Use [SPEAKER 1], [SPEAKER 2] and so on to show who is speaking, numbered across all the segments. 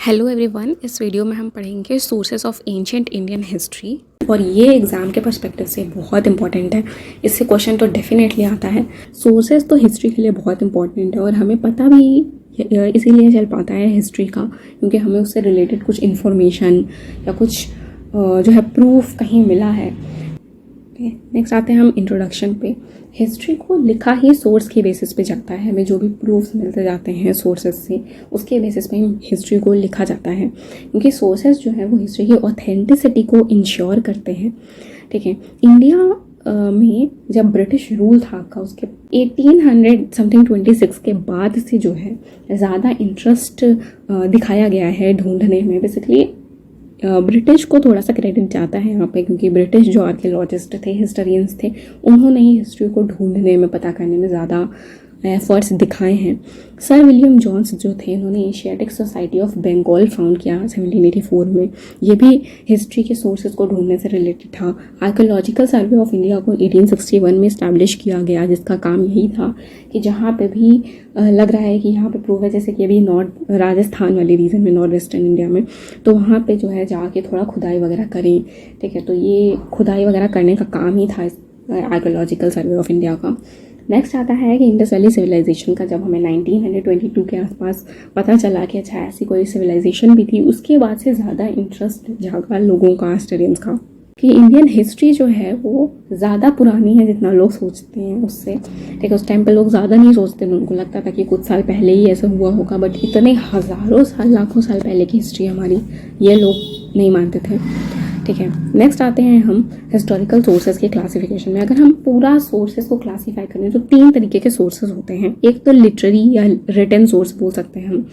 [SPEAKER 1] Hello everyone, इस video में हम पढ़ेंगे sources of ancient Indian history और ये एग्ज़ाम के पर्सपेक्टिव से बहुत इंपॉर्टेंट है। इससे क्वेश्चन तो डेफिनेटली आता है। सोर्सेस तो हिस्ट्री के लिए बहुत इंपॉर्टेंट है और हमें पता भी इसीलिए चल पाता है हिस्ट्री का, क्योंकि हमें उससे रिलेटेड कुछ इन्फॉर्मेशन या कुछ जो है प्रूफ कहीं मिला है। नेक्स्ट आते हैं हम इंट्रोडक्शन पे। हिस्ट्री को लिखा ही सोर्स के बेसिस पे जाता है। हमें जो भी प्रूफ्स मिलते जाते हैं सोर्सेज से, उसके बेसिस पे हिस्ट्री को लिखा जाता है, क्योंकि सोर्सेज जो है वो हिस्ट्री की ऑथेंटिसिटी को इंश्योर करते हैं। ठीक है, इंडिया में जब ब्रिटिश रूल था का उसके 1800 समथिंग 26 के बाद से जो है ज़्यादा इंटरेस्ट दिखाया गया है ढूंढने में। बेसिकली ब्रिटिश को थोड़ा सा क्रेडिट जाता है यहाँ पे, क्योंकि ब्रिटिश जो आर्कियोलॉजिस्ट थे, हिस्टोरियंस थे, उन्होंने ही हिस्ट्री को ढूंढने में, पता करने में ज़्यादा एफर्ट्स दिखाए हैं। सर विलियम जॉन्स जो थे, इन्होंने Asiatic Society of Bengal found किया 1784 में। ये भी हिस्ट्री के सोर्सेज को ढूंढने से रिलेटेड था। आर्कियोलॉजिकल सर्वे ऑफ इंडिया को 1861 में इस्टेब्लिश किया गया, जिसका काम यही था कि जहाँ पे भी लग रहा है कि यहाँ पे प्रूव है, जैसे कि अभी नॉर्थ राजस्थान वाले रीजन में, नॉर्थ वेस्टर्न इंडिया में, तो वहाँ पे जो है जाके थोड़ा खुदाई वगैरह करें। ठीक है, तो ये खुदाई वगैरह करने का काम ही था आर्कियोलॉजिकल सर्वे ऑफ इंडिया का। नेक्स्ट आता है कि इंडस वैली सिविलाइजेशन का जब हमें 1922 के आसपास पता चला कि अच्छा ऐसी कोई सिविलाइजेशन भी थी, उसके बाद से ज़्यादा इंटरेस्ट जागा लोगों का, हिस्टोरियंस का, कि इंडियन हिस्ट्री जो है वो ज़्यादा पुरानी है जितना लोग सोचते हैं उससे। ठीक है, उस टाइम पे लोग ज़्यादा नहीं सोचते, उनको लगता था कि कुछ साल पहले ही ऐसा हुआ होगा, बट इतने हज़ारों साल, लाखों साल पहले की हिस्ट्री हमारी, ये लोग नहीं मानते थे। ठीक है, नेक्स्ट आते हैं हम हिस्टोरिकल सोर्सेज के क्लासिफिकेशन में। अगर हम पूरा सोर्सेज को क्लासीफाई करें तो 3 तरीके के सोर्सेज होते हैं। एक तो लिटरेरी या रिटन सोर्स बोल सकते हैं हम।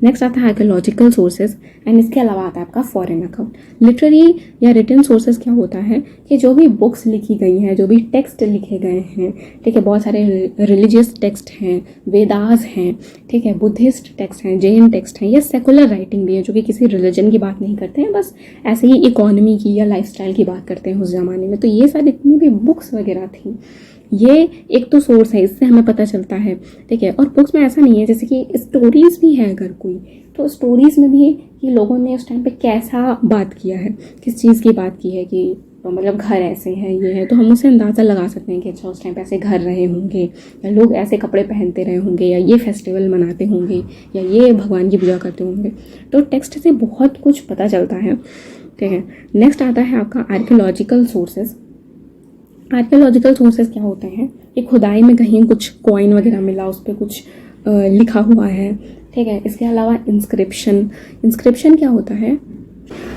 [SPEAKER 1] नेक्स्ट आता है आर्कियोलॉजिकल सोर्सेज एंड इसके अलावा आता है आपका फॉरेन अकाउंट। लिटरेरी या रिटन सोर्सेज क्या होता है कि जो भी बुक्स लिखी गई हैं, जो भी टेक्स्ट लिखे गए हैं, ठीक है, बहुत सारे रिलीजियस टेक्स्ट हैं, वेदास हैं, ठीक है, बुद्धिस्ट टेक्स्ट हैं, जैन टेक्स्ट हैं, या सेकुलर राइटिंग भी है जो कि किसी रिलीजन की बात नहीं करते हैं, बस ऐसे ही इकोनॉमी की या लाइफस्टाइल की बात करते हैं उस ज़माने में। तो ये सारी जितनी भी बुक्स वगैरह थी, ये एक तो सोर्स है, इससे हमें पता चलता है। ठीक है, और बुक्स में ऐसा नहीं है, जैसे कि स्टोरीज़ भी है अगर कोई, तो स्टोरीज़ में भी कि लोगों ने उस टाइम पे कैसा बात किया है, किस चीज़ की बात की है, कि मतलब घर ऐसे हैं, ये है, तो हम उससे अंदाज़ा लगा सकते हैं कि अच्छा उस टाइम पे ऐसे घर रहे होंगे, या लोग ऐसे कपड़े पहनते रहे होंगे, या ये फेस्टिवल मनाते होंगे, या ये भगवान की पूजा करते होंगे। तो टेक्स्ट से बहुत कुछ पता चलता है। ठीक है, नेक्स्ट आता है आपका आर्कियोलॉजिकल सोर्सेज। आर्कियोलॉजिकल सोर्सेज क्या होते हैं कि खुदाई में कहीं कुछ कॉइन वगैरह मिला, उस पर कुछ लिखा हुआ है। ठीक है, इसके अलावा इंस्क्रिप्शन क्या होता है,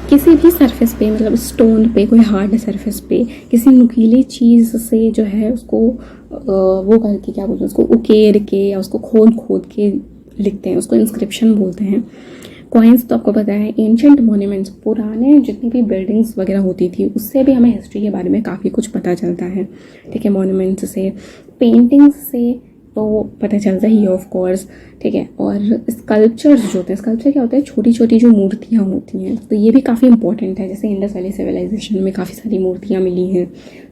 [SPEAKER 1] किसी भी सरफेस पे, मतलब स्टोन पे, कोई हार्ड सरफेस पे किसी नुकीली चीज़ से जो है उसको वो करके, क्या बोलते हैं, उसको उकेर के या उसको खोद के लिखते हैं, उसको इंस्क्रिप्शन बोलते हैं। कॉइन्स तो आपको पता है, एंशिएंट मॉन्यूमेंट्स, पुराने जितनी भी बिल्डिंग्स वगैरह होती थी, उससे भी हमें हिस्ट्री के बारे में काफ़ी कुछ पता चलता है। ठीक है, मॉन्यूमेंट्स से, पेंटिंग्स से तो पता चलता ही है ऑफ कोर्स। ठीक है, और स्कल्पचर्स जो होते हैं, स्कल्पचर क्या होते हैं, छोटी छोटी जो मूर्तियाँ होती हैं, तो ये भी काफ़ी इंपॉर्टेंट है। जैसे इंडस वैली सिविलाइजेशन में काफ़ी सारी मूर्तियाँ मिली हैं,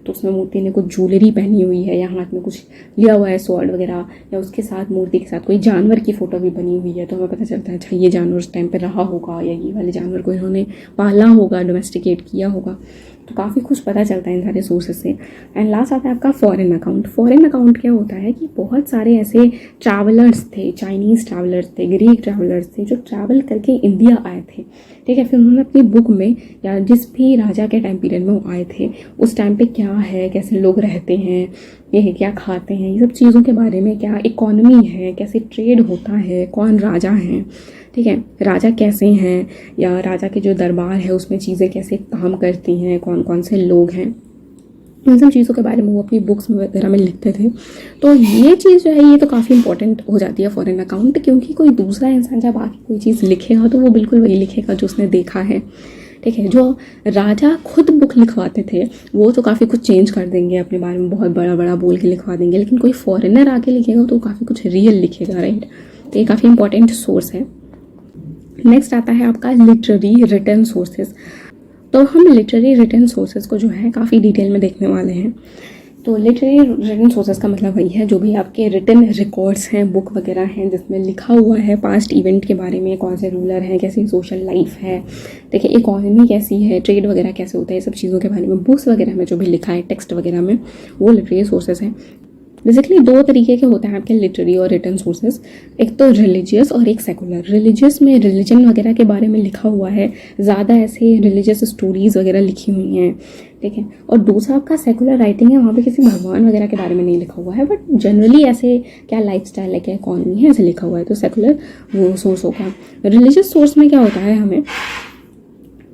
[SPEAKER 1] तो उसमें मूर्ति ने कुछ ज्वेलरी पहनी हुई है, या हाथ में कुछ लिया हुआ है, स्वॉर्ड वगैरह, या उसके साथ मूर्ति के साथ कोई जानवर की फ़ोटो भी बनी हुई है, तो हमें पता चलता है अच्छा ये जानवर उस टाइम पर रहा होगा, या ये वाले जानवर को इन्होंने पाला होगा, डोमेस्टिकेट किया होगा। तो काफ़ी कुछ पता चलता है इन सारे सोर्सेज से। एंड लास्ट आता है आपका फॉरेन अकाउंट। फॉरेन अकाउंट क्या होता है कि बहुत सारे ऐसे ट्रैवलर्स थे, चाइनीज़ ट्रैवलर्स थे, ग्रीक ट्रैवलर्स थे, जो ट्रैवल करके इंडिया आए थे। ठीक है, फिर उन्होंने अपनी बुक में, या जिस भी राजा के टाइम पीरियड में वो आए थे, उस टाइम पे क्या है, कैसे लोग रहते हैं, ये क्या खाते हैं, ये सब चीज़ों के बारे में, क्या इकोनॉमी है, कैसे ट्रेड होता है, कौन राजा हैं, ठीक है, राजा कैसे हैं, या राजा के जो दरबार है उसमें चीज़ें कैसे काम करती हैं, कौन कौन से लोग हैं, इन सब चीज़ों के बारे में वो अपनी बुक्स वगैरह में लिखते थे। तो ये चीज़ जो है, ये तो काफ़ी इंपॉर्टेंट हो जाती है फॉरेन अकाउंट, क्योंकि कोई दूसरा इंसान जब आके कोई चीज़ लिखेगा तो वो बिल्कुल वही लिखेगा जो उसने देखा है। ठीक है, जो राजा खुद बुक लिखवाते थे वो तो काफ़ी कुछ चेंज कर देंगे अपने बारे में, बहुत बड़ा बड़ा बोल के लिखवा देंगे, लेकिन कोई फॉरेनर आके लिखेगा तो काफ़ी कुछ रियल लिखेगा, राइट। तो ये काफ़ी इंपॉर्टेंट सोर्स है। नेक्स्ट आता है आपका लिटरेरी रिटन सोर्सेज। तो हम लिटरेरी रिटन सोर्सेज को जो है काफ़ी डिटेल में देखने वाले हैं तो लिटरेरी रिटन सोर्सेस का मतलब वही है जो भी आपके रिटन रिकॉर्ड्स हैं, बुक वगैरह हैं जिसमें लिखा हुआ है पास्ट इवेंट के बारे में, कौन से रूलर हैं, कैसी सोशल लाइफ है, देखिए इकोनॉमी कैसी है, ट्रेड वगैरह कैसे होता है, ये सब चीज़ों के बारे में बुक्स वगैरह में जो भी लिखा है टेक्स्ट वगैरह में, वो लिटरेरी सोर्सेस हैं। बेसिकली दो तरीके के होते हैं आपके लिटरेरी और रिटन सोर्सेज, एक तो रिलीजियस और एक सेकुलर। रिलीजियस में रिलीजन वगैरह के बारे में लिखा हुआ है, ज़्यादा ऐसे रिलीजियस स्टोरीज़ वगैरह लिखी हुई हैं, ठीक है। और दूसरा आपका सेकुलर राइटिंग है, वहाँ पे किसी भगवान वगैरह के बारे में नहीं लिखा हुआ है, बट जनरली ऐसे क्या लाइफस्टाइल है, क्या इकॉनमी है, ऐसे लिखा हुआ है, तो सेकुलर वो सोर्स होगा। रिलीजियस सोर्स में क्या होता है, हमें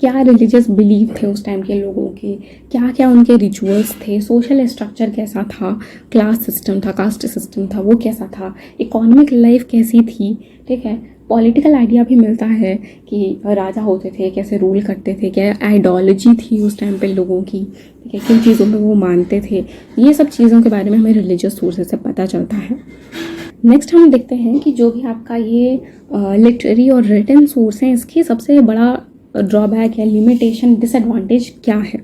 [SPEAKER 1] क्या रिलीजियस बिलीव थे उस टाइम के लोगों के, क्या क्या उनके रिचुअल्स थे, सोशल स्ट्रक्चर कैसा था, क्लास सिस्टम था, कास्ट सिस्टम था, वो कैसा था, इकोनॉमिक लाइफ कैसी थी, ठीक है। पॉलिटिकल आइडिया भी मिलता है कि राजा होते थे, कैसे रूल करते थे, क्या आइडियोलॉजी थी उस टाइम पे लोगों की, ठीक है, किन चीज़ों में वो मानते थे, ये सब चीज़ों के बारे में हमें रिलीजियस सोर्सेज से पता चलता है। नेक्स्ट हम देखते हैं कि जो भी आपका ये लिटरेरी और रिटन सोर्स हैं, इसकी सबसे बड़ा ड्रॉबैक या लिमिटेशन, डिसएडवांटेज क्या है,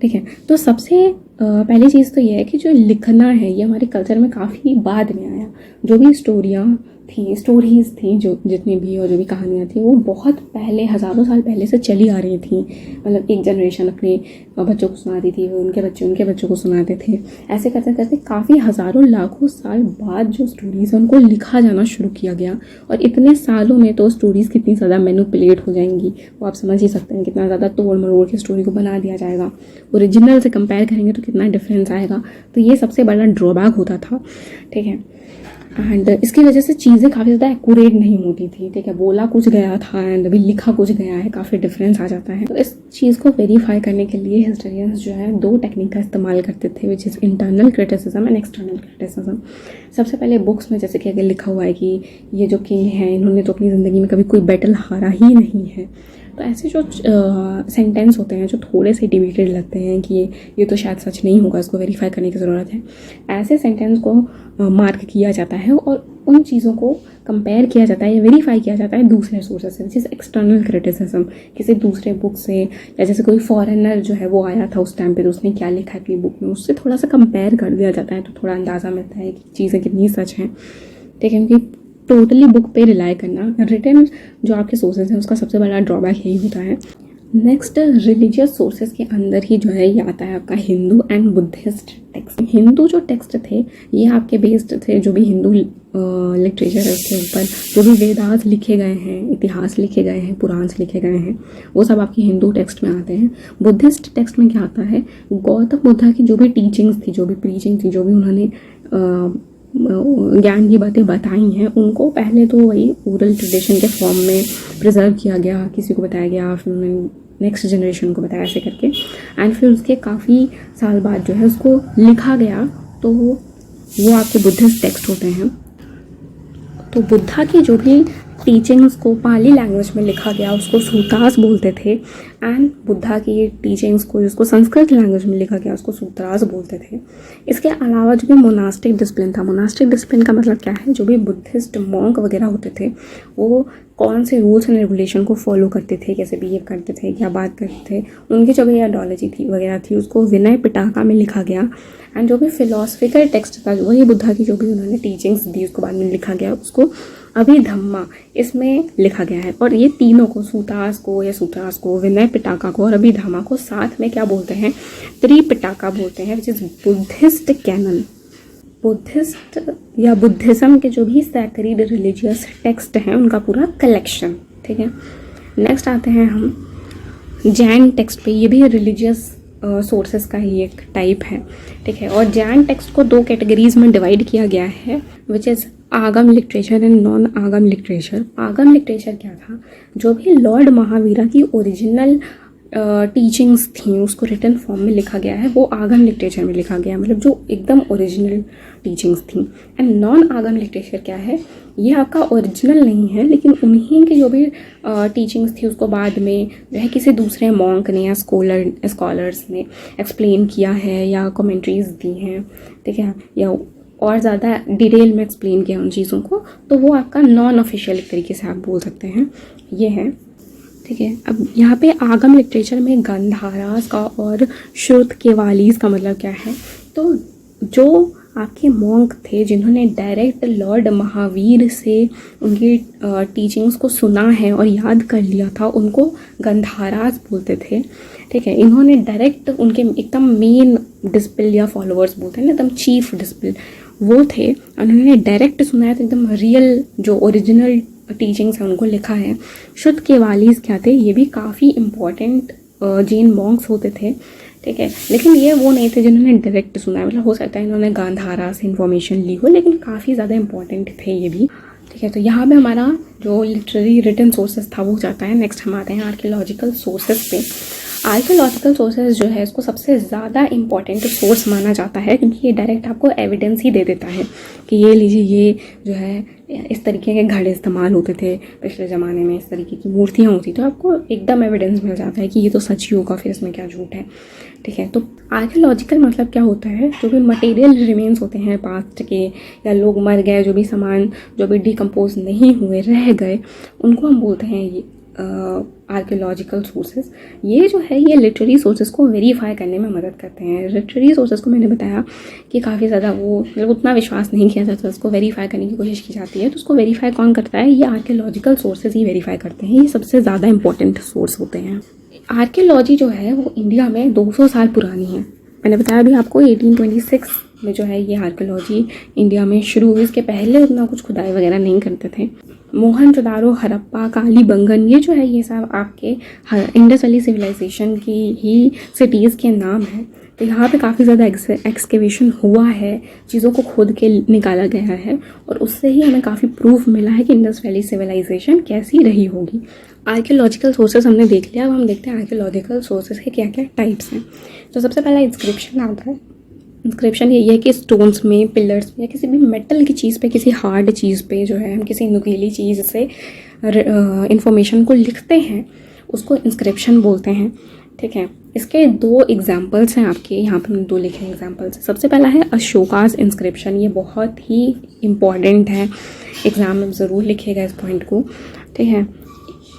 [SPEAKER 1] ठीक है। तो सबसे पहली चीज़ तो ये है कि जो लिखना है ये हमारे कल्चर में काफ़ी बाद में आया। जो भी स्टोरीज़ थी जो जितनी भी और जो भी कहानियाँ थी, वो बहुत पहले, हज़ारों साल पहले से चली आ रही थी। मतलब एक जनरेशन अपने बच्चों को सुनाती थी, उनके बच्चों को सुनाते थे, ऐसे करते करते काफ़ी हज़ारों लाखों साल बाद जो स्टोरीज़ हैं उनको लिखा जाना शुरू किया गया। और इतने सालों में तो स्टोरीज़ कितनी ज़्यादा मैनिपुलेट हो जाएंगी, वो आप समझ ही सकते हैं, कितना ज़्यादा तोड़ मरोड़ के स्टोरी को बना दिया जाएगा। ओरिजिनल से कंपेयर करेंगे तो कितना डिफरेंस आएगा। तो ये सबसे बड़ा ड्रॉबैक होता था, ठीक है। एंड इसकी वजह से चीज़ें काफ़ी ज़्यादा एक्यूरेट नहीं होती थी, ठीक है। बोला कुछ गया था एंड अभी लिखा कुछ गया है, काफ़ी डिफरेंस आ जाता है। तो इस चीज़ को वेरीफाई करने के लिए हिस्टोरियंस जो है दो टेक्निक का इस्तेमाल करते थे, which is internal criticism and external criticism. सबसे पहले बुक्स में जैसे कि अगर लिखा हुआ है कि ये जो किंग हैं, इन्होंने तो अपनी ज़िंदगी में कभी कोई बैटल हारा ही नहीं है, तो ऐसे जो सेंटेंस होते हैं जो थोड़े से डिबेटेड लगते हैं कि ये तो शायद सच नहीं होगा, इसको वेरीफाई करने की ज़रूरत है, ऐसे सेंटेंस को मार्क किया जाता है और उन चीज़ों को कंपेयर किया जाता है या वेरीफाई किया जाता है दूसरे सोर्सेज से, जिस एक्सटर्नल क्रिटिसिज्म, किसी दूसरे बुक से, या जैसे कोई फॉरेनर जो है वो आया था उस टाइम पे तो उसने क्या लिखा है अपनी बुक में, उससे थोड़ा सा कंपेयर कर दिया जाता है, तो थोड़ा अंदाज़ा मिलता है कि चीज़ें कितनी सच हैं, ठीक है। क्योंकि टोटली बुक पे रिलाई करना, रिटन जो आपके सोर्सेज हैं उसका सबसे बड़ा ड्रॉबैक यही होता है। नेक्स्ट, रिलीजियस सोर्सेज के अंदर ही जो है ये आता है आपका Hindu and Buddhist text. Hindu जो टेक्स्ट थे ये आपके बेस्ड थे, जो भी हिंदू लिटरेचर है उसके ऊपर, जो भी वेदास लिखे गए हैं, इतिहास लिखे गए हैं, पुराण लिखे गए हैं, वो सब आपके हिंदू टेक्स्ट में आते हैं। बुद्धिस्ट टेक्स्ट में क्या आता है, गौतम बुद्धा की जो भी टीचिंग्स थी, जो भी प्रीचिंग थी, जो भी उन्होंने ज्ञान की बातें बताई हैं, उनको पहले तो वही ओरल ट्रेडिशन के फॉर्म में प्रिजर्व किया गया, किसी को बताया गया, फिर उन्होंने नेक्स्ट जनरेशन को बताया, ऐसे करके, एंड फिर उसके काफ़ी साल बाद जो है उसको लिखा गया, तो वो आपके बुद्धिस्ट टेक्स्ट होते हैं। तो बुद्धा की जो भी टीचिंग्स को पाली लैंग्वेज में लिखा गया उसको सूत्रास बोलते थे, एंड बुद्धा की टीचिंग्स को जिसको संस्कृत लैंग्वेज में लिखा गया उसको सूत्रास बोलते थे। इसके अलावा जो भी मोनास्टिक डिसिप्लिन था, मोनास्टिक डिसिप्लिन का मतलब क्या है, जो भी बुद्धिस्ट मॉन्क वगैरह होते थे वो कौन से रूल्स एंड रेगुलेशन को फॉलो करते थे, कैसे बिहेव करते थे, क्या बात करते थे, उनकी जो भी आइडियोलॉजी थी वगैरह थी उसको विनय पिटका में लिखा गया। एंड जो भी फिलोसफिकल टेक्स्ट था, वही बुद्धा की जो भी उन्होंने टीचिंग्स दी उसको बाद में लिखा गया, उसको अभिधम्मा इसमें लिखा गया है। और ये तीनों को, सूत्रास को, विनय पिटका को और अभिधम्मा को साथ में क्या बोलते हैं, त्रिपिटका बोलते हैं, which is Buddhist canon. Buddhist या बुद्धिज़्म के जो भी सैक्रेड रिलीजियस टेक्स्ट हैं उनका पूरा कलेक्शन, ठीक है। नेक्स्ट आते हैं हम जैन टेक्स्ट पे, ये भी रिलीजियस सोर्सेस का ही एक टाइप है, ठीक है। और जैन टेक्स्ट को दो कैटेगरीज में डिवाइड किया गया है, विच इज़ आगम लिटरेचर एंड नॉन आगम लिटरेचर। आगम लिटरेचर क्या था, जो भी लॉर्ड महावीरा की ओरिजिनल टीचिंग्स थी उसको रिटन फॉर्म में लिखा गया है, वो आगम लिटरेचर में लिखा गया, मतलब जो एकदम ओरिजिनल टीचिंग्स थी। एंड नॉन आगम लिटरेचर क्या है, ये आपका ओरिजिनल नहीं है, लेकिन उन्हीं की जो भी टीचिंग्स थी उसको बाद में जो है किसी दूसरे मॉन्क ने या स्कॉलर्स ने एक्सप्लेन किया है या कमेंट्रीज दी हैं, ठीक है, या और ज़्यादा डिटेल में एक्सप्लेन किया उन चीज़ों को, तो वो आपका नॉन ऑफिशियल तरीके से आप बोल सकते हैं, ये है, ठीक है। अब यहाँ पे आगम लिटरेचर में गंधारास का और श्रुत केवालीस का मतलब क्या है, तो जो आपके मॉन्क थे जिन्होंने डायरेक्ट लॉर्ड महावीर से उनकी टीचिंग्स को सुना है और याद कर लिया था, उनको गंधारास बोलते थे। ठीक है, इन्होंने डायरेक्ट उनके एकदम मेन डिस्पिल या फॉलोअर्स बोलते हैं ना, एकदम चीफ डिस्पिल वो थे। उन्होंने डायरेक्ट सुना है, तो एकदम रियल जो ओरिजिनल टीचिंग्स हैं उनको लिखा है। शुद्ध केवालीस क्या थे, ये भी काफ़ी इम्पॉर्टेंट जैन मॉन्क्स होते थे। ठीक है, लेकिन ये वो नहीं थे जिन्होंने डायरेक्ट सुना है, मतलब हो सकता है इन्होंने गांधारा से इन्फॉर्मेशन ली हो, लेकिन काफ़ी ज़्यादा इंपॉर्टेंट थे ये भी। ठीक है, तो यहाँ पे हमारा जो लिटरेरी रिटन सोर्सेज था वो जाता है। नेक्स्ट हम आते हैं आर्कियोलॉजिकल सोर्सेज पे। आर्कियोलॉजिकल सोर्सेज जो है इसको सबसे ज़्यादा इंपॉर्टेंट सोर्स माना जाता है, क्योंकि ये डायरेक्ट आपको एविडेंस ही दे देता है कि ये लीजिए, ये जो है इस तरीके के घड़े इस्तेमाल होते थे पिछले ज़माने में, इस तरीके की मूर्तियाँ होती, तो आपको एकदम एविडेंस मिल जाता है कि ये तो सच ही होगा, फिर इसमें क्या झूठ है। ठीक है, तो आर्कियोलॉजिकल मतलब क्या होता है, जो भी मटेरियल रिमेन्स होते हैं पास्ट के, या लोग मर गए, जो भी सामान जो भी डिकम्पोज नहीं हुए रह गए, उनको हम बोलते हैं ये आर्कियोलॉजिकल सोर्सेज। ये जो है ये लिटरेरी सोर्सेज को वेरीफाई करने में मदद करते हैं। लिटरेरी सोर्सेज को मैंने बताया कि काफ़ी ज़्यादा वो मतलब उतना विश्वास नहीं किया जाता, उसको वेरीफाई करने की कोशिश की जाती है। तो उसको वेरीफाई कौन करता है, ये आर्कियोलॉजिकल सोर्सेज ही वेरीफाई करते हैं। ये सबसे ज़्यादा इंपॉर्टेंट सोर्स होते हैं। आर्कियोलॉजी जो है वो इंडिया में 200 साल पुरानी है। मैंने बताया अभी आपको 1826 में जो है ये आर्कियोलॉजी इंडिया में शुरू हुई। इसके पहले उतना कुछ खुदाई वगैरह नहीं करते थे। मोहनजोदारो, हड़प्पा, कालीबंगन, ये जो है ये सब आपके इंडस वैली सिविलाइजेशन की ही सिटीज़ के नाम हैं। तो यहाँ पे काफ़ी ज़्यादा एक्सकेवेशन हुआ है, चीज़ों को खोद के निकाला गया है, और उससे ही हमें काफ़ी प्रूफ मिला है कि इंडस वैली सिविलाइजेशन कैसी रही होगी। आर्कियोलॉजिकल सोर्सेज हमने देख लिया, अब हम देखते हैं आर्कियोलॉजिकल सोर्सेज के क्या क्या टाइप्स हैं। तो सबसे पहला इंस्क्रिप्शन आता है। इंस्क्रिप्शन यही है कि स्टोन्स में, पिलर्स में, या किसी भी मेटल की चीज़ पे, किसी हार्ड चीज़ पे जो है हम किसी नुकीली चीज़ से इंफॉर्मेशन को लिखते हैं, उसको इंस्क्रिप्शन बोलते हैं। ठीक है, इसके 2 एग्जाम्पल्स हैं आपके यहाँ पर, मैंने 2 लिखे हैं एग्जाम्पल्स। सबसे पहला है अशोकास इंस्क्रिप्शन। ये बहुत ही इम्पॉर्टेंट है, एग्ज़ाम में ज़रूर लिखिएगा इस पॉइंट को। ठीक है,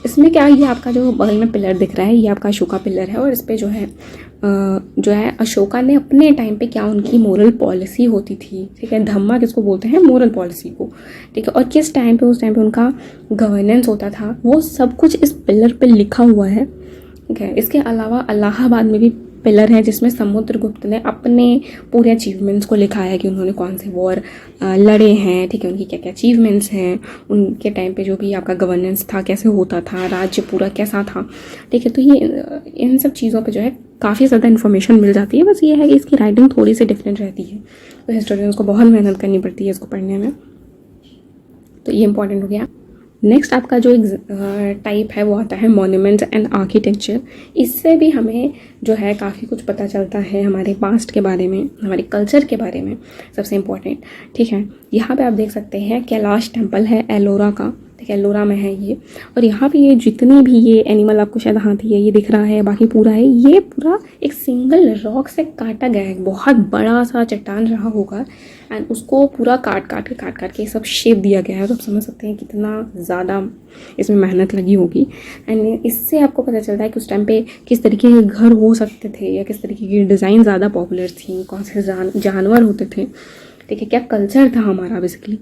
[SPEAKER 1] इसमें क्या, ये आपका जो बगल में पिलर दिख रहा है ये आपका अशोका पिलर है, और इस पर जो है अशोका ने अपने टाइम पे क्या उनकी मोरल पॉलिसी होती थी। ठीक है, धम्मा किसको बोलते हैं, मोरल पॉलिसी को। ठीक है, और किस टाइम पे, उस टाइम पे उनका गवर्नेंस होता था, वो सब कुछ इस पिलर पे लिखा हुआ है। ठीक है, इसके अलावा इलाहाबाद में भी पिलर है जिसमें समुद्रगुप्त ने अपने पूरे अचीवमेंट्स को लिखा है कि उन्होंने कौन से वॉर लड़े हैं। ठीक है, उनकी क्या क्या अचीवमेंट्स हैं, उनके टाइम पे जो भी आपका गवर्नेंस था, कैसे होता था, राज्य पूरा कैसा था। ठीक है, तो ये इन सब चीज़ों पे जो है काफ़ी ज़्यादा इन्फॉर्मेशन मिल जाती है। बस ये है कि इसकी राइटिंग थोड़ी सी डिफरेंट रहती है, तो हिस्टोरियंस को बहुत मेहनत करनी पड़ती है इसको पढ़ने में। तो ये इंपॉर्टेंट हो गया। नेक्स्ट आपका जो टाइप है वो आता है मॉन्यूमेंट्स एंड आर्किटेक्चर। इससे भी हमें जो है काफ़ी कुछ पता चलता है हमारे पास्ट के बारे में, हमारे कल्चर के बारे में, सबसे इम्पोर्टेंट। ठीक है, यहाँ पे आप देख सकते हैं कैलाश टेम्पल है एलोरा का। ठीक है, एलोरा में है ये, और यहाँ पे ये जितनी भी ये एनिमल आपको शायद हाथी है ये दिख रहा है, बाकी पूरा है, ये पूरा एक सिंगल रॉक से काटा गया है। बहुत बड़ा सा चट्टान रहा होगा, एंड उसको पूरा काट काट के सब शेप दिया गया है। तो आप समझ सकते हैं कितना ज़्यादा इसमें मेहनत लगी होगी। एंड इससे आपको पता चलता है कि उस टाइम पे किस तरीके के घर हो सकते थे, या किस तरीके की डिज़ाइन ज़्यादा पॉपुलर थी, कौन से जानवर होते थे। ठीक है, क्या कल्चर था हमारा बेसिकली।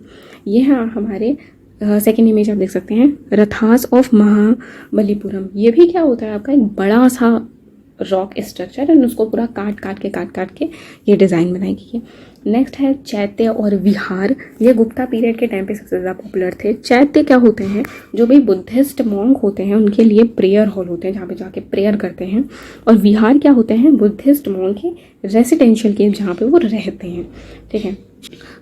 [SPEAKER 1] ये है हमारे सेकेंड इमेज आप देख सकते हैं, रथास ऑफ महाबलीपुरम। ये भी क्या होता है आपका एक बड़ा सा रॉक स्ट्रक्चर, एंड उसको पूरा काट के ये डिज़ाइन बनाई गई है। नेक्स्ट है चैत्य और विहार। ये गुप्ता पीरियड के टाइम पे सबसे ज़्यादा पॉपुलर थे। चैत्य क्या होते हैं, जो भी बुद्धिस्ट मॉन्क होते हैं उनके लिए प्रेयर हॉल होते हैं जहाँ पे जाके प्रेयर करते हैं। और विहार क्या होते हैं, बुद्धिस्ट मॉन्क के रेसिडेंशियल केव जहाँ पे वो रहते हैं। ठीक है,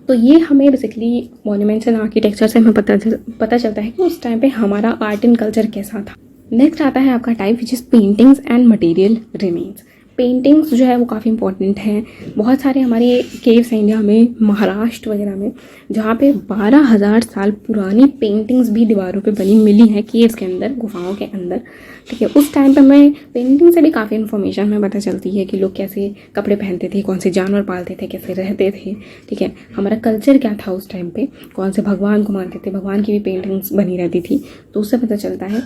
[SPEAKER 1] तो ये हमें बेसिकली मॉन्यूमेंट्स एंड आर्किटेक्चर से हमें पता चलता है कि उस टाइम पे हमारा आर्ट एंड कल्चर कैसा था। नेक्स्ट आता है आपका type which is paintings and material remains. Paintings जो है वो काफ़ी इंपॉर्टेंट है। बहुत सारे हमारे केव्स हैं इंडिया में, महाराष्ट्र वगैरह में, जहाँ पे 12,000 साल पुरानी पेंटिंग्स भी दीवारों पे बनी मिली हैं केव्स के अंदर, गुफाओं के अंदर। ठीक है, उस टाइम पे हमें पेंटिंग से भी काफ़ी इन्फॉर्मेशन हमें पता चलती है कि लोग कैसे कपड़े पहनते थे, कौन से जानवर पालते थे, कैसे रहते थे। ठीक है, हमारा कल्चर क्या था उस टाइम पे, कौन से भगवान को मानते थे, भगवान की भी पेंटिंग्स बनी रहती थी, तो उससे पता चलता है।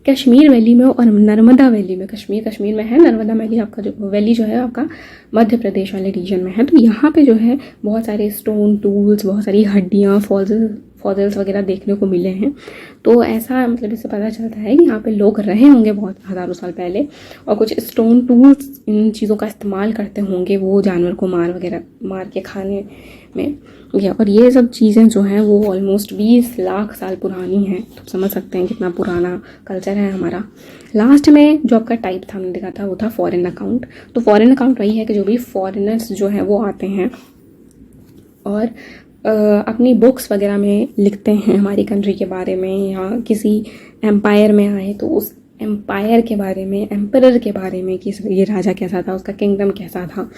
[SPEAKER 1] कश्मीर वैली में और नर्मदा वैली में, कश्मीर में है, नर्मदा वैली आपका जो वैली जो है आपका मध्य प्रदेश वाले रीजन में है। तो यहाँ पे जो है बहुत सारे स्टोन टूल्स, बहुत सारी हड्डियाँ, फॉसिल्स वगैरह देखने को मिले हैं। तो ऐसा मतलब इससे पता चलता है कि यहाँ पे लोग रहे होंगे बहुत हज़ारों साल पहले, और कुछ स्टोन टूल्स इन चीज़ों का इस्तेमाल करते होंगे वो जानवर को मार के खाने में। और ये सब चीज़ें जो हैं वो ऑलमोस्ट 20 लाख साल पुरानी हैं। तो समझ सकते हैं कितना पुराना कल्चर है हमारा। लास्ट में जो आपका टाइप था हमने देखा था वो था फॉरेन अकाउंट। तो फॉरेन अकाउंट वही है कि जो भी फॉरेनर्स जो हैं वो आते हैं और अपनी बुक्स वगैरह में लिखते हैं हमारी कंट्री के बारे में, या किसी एम्पायर में आए तो उस एम्पायर के बारे में, एम्परर के बारे में कि ये राजा कैसा था, उसका किंगडम कैसा था,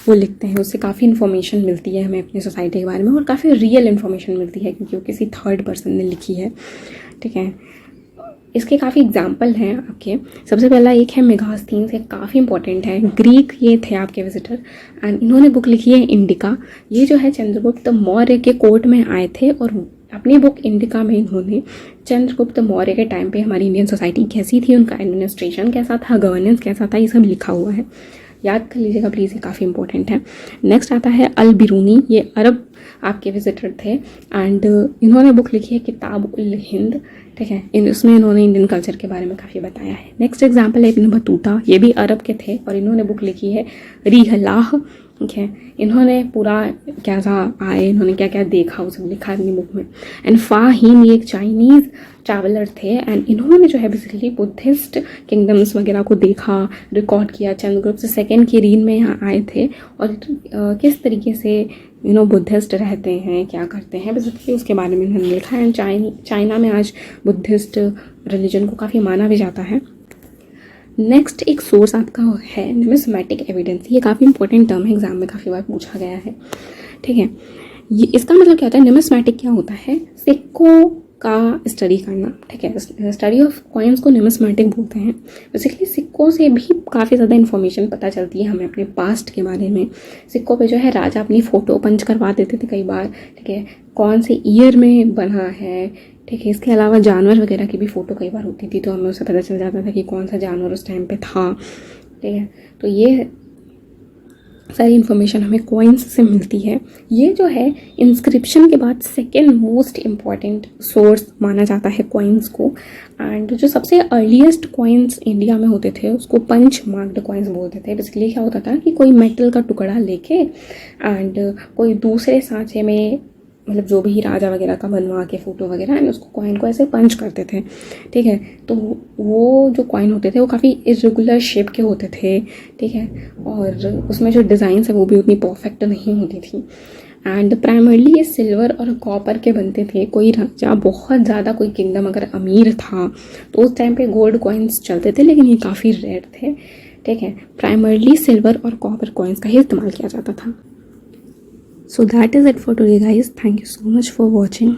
[SPEAKER 1] वो लिखते हैं। उससे काफ़ी इन्फॉर्मेशन मिलती है हमें अपनी सोसाइटी के बारे में, और काफ़ी रियल इन्फॉर्मेशन मिलती है क्योंकि वो किसी थर्ड पर्सन ने लिखी है। ठीक है, इसके काफ़ी एग्जाम्पल हैं आपके। सबसे पहला एक है मेगास्थीन्स, ये काफ़ी इंपॉर्टेंट है। ग्रीक ये थे आपके विजिटर, एंड इन्होंने बुक लिखी है इंडिका। ये जो है चंद्रगुप्त मौर्य के कोर्ट में आए थे और अपनी बुक इंडिका में इन्होंने चंद्रगुप्त मौर्य के टाइम पे हमारी इंडियन सोसाइटी कैसी थी, उनका एडमिनिस्ट्रेशन कैसा था, गवर्नेंस कैसा था, ये सब लिखा हुआ है। याद कर लीजिएगा प्लीज़, ये काफ़ी इंपॉर्टेंट है। नेक्स्ट आता है अल बिरूनी, ये अरब आपके विजिटर थे, एंड इन्होंने बुक लिखी है किताब उल हिंद। ठीक है, इसमें इन्होंने इंडियन कल्चर के बारे में काफ़ी बताया है। नेक्स्ट एग्जाम्पल है इब्न बतूता, ये भी अरब के थे और इन्होंने बुक लिखी है रिहलाह। ठीक है, इन्होंने पूरा कैसा आए, इन्होंने क्या क्या देखा वो सब लिखा अपनी बुक में। एंड फाहीम ये एक चाइनीज़ ट्रैवलर थे, एंड इन्होंने जो है बेसिकली बुद्धिस्ट किंगडम्स वगैरह को देखा, रिकॉर्ड किया। चंद्रगुप्त सेकंड की रीन में यहाँ आए थे और किस तरीके से बुद्धिस्ट रहते हैं, क्या करते हैं, बेसिकली उसके बारे में इन्होंने लिखा है। एंड चाइना में आज बुद्धिस्ट रिलीजन को काफ़ी माना भी जाता है। नेक्स्ट एक सोर्स आपका है न्यूमिस्मैटिक एविडेंस। ये काफ़ी इंपॉर्टेंट टर्म है, एग्जाम में काफ़ी बार पूछा गया है। ठीक है, ये इसका मतलब क्या होता है, न्यूमिस्मैटिक क्या होता है, सिक्कों का स्टडी करना। ठीक है, स्टडी ऑफ कॉइन्स को न्यूमिस्मैटिक बोलते हैं। बेसिकली सिक्कों से भी काफ़ी ज़्यादा इन्फॉर्मेशन पता चलती है हमें अपने पास्ट के बारे में। सिक्कों पे जो है राजा अपनी फ़ोटो पंच करवा देते थे कई बार। ठीक है, कौन से ईयर में बना है। ठीक है, इसके अलावा जानवर वगैरह की भी फ़ोटो कई बार होती थी, तो हमें उससे पता चल जाता था कि कौन सा जानवर उस टाइम पे था। ठीक है, तो ये सारी इन्फॉर्मेशन हमें कॉइन्स से मिलती है। ये जो है इंस्क्रिप्शन के बाद सेकेंड मोस्ट इम्पॉर्टेंट सोर्स माना जाता है कॉइन्स को। एंड जो सबसे अर्लीस्ट कॉइन्स इंडिया में होते थे उसको पंच मार्क्ड कॉइन्स बोलते थे। बेसिकली क्या होता था कि कोई मेटल का टुकड़ा लेके एंड कोई दूसरे सांचे में, मतलब जो भी राजा वगैरह का बनवा के फ़ोटो वगैरह, एंड उसको कॉइन को ऐसे पंच करते थे। ठीक है, तो वो जो कॉइन होते थे वो काफ़ी इरेगुलर शेप के होते थे। ठीक है, और उसमें जो डिज़ाइंस है वो भी उतनी परफेक्ट नहीं होती थी। एंड प्राइमरली ये सिल्वर और कॉपर के बनते थे। कोई राजा बहुत ज़्यादा, कोई किंगडम अगर अमीर था तो उस टाइम पे गोल्ड कॉइन्स चलते थे, लेकिन ये काफ़ी रेयर थे। ठीक है, प्राइमरली सिल्वर और कॉपर कॉइन्स का ही इस्तेमाल किया जाता था। So that is it for today guys. Thank you so much for watching.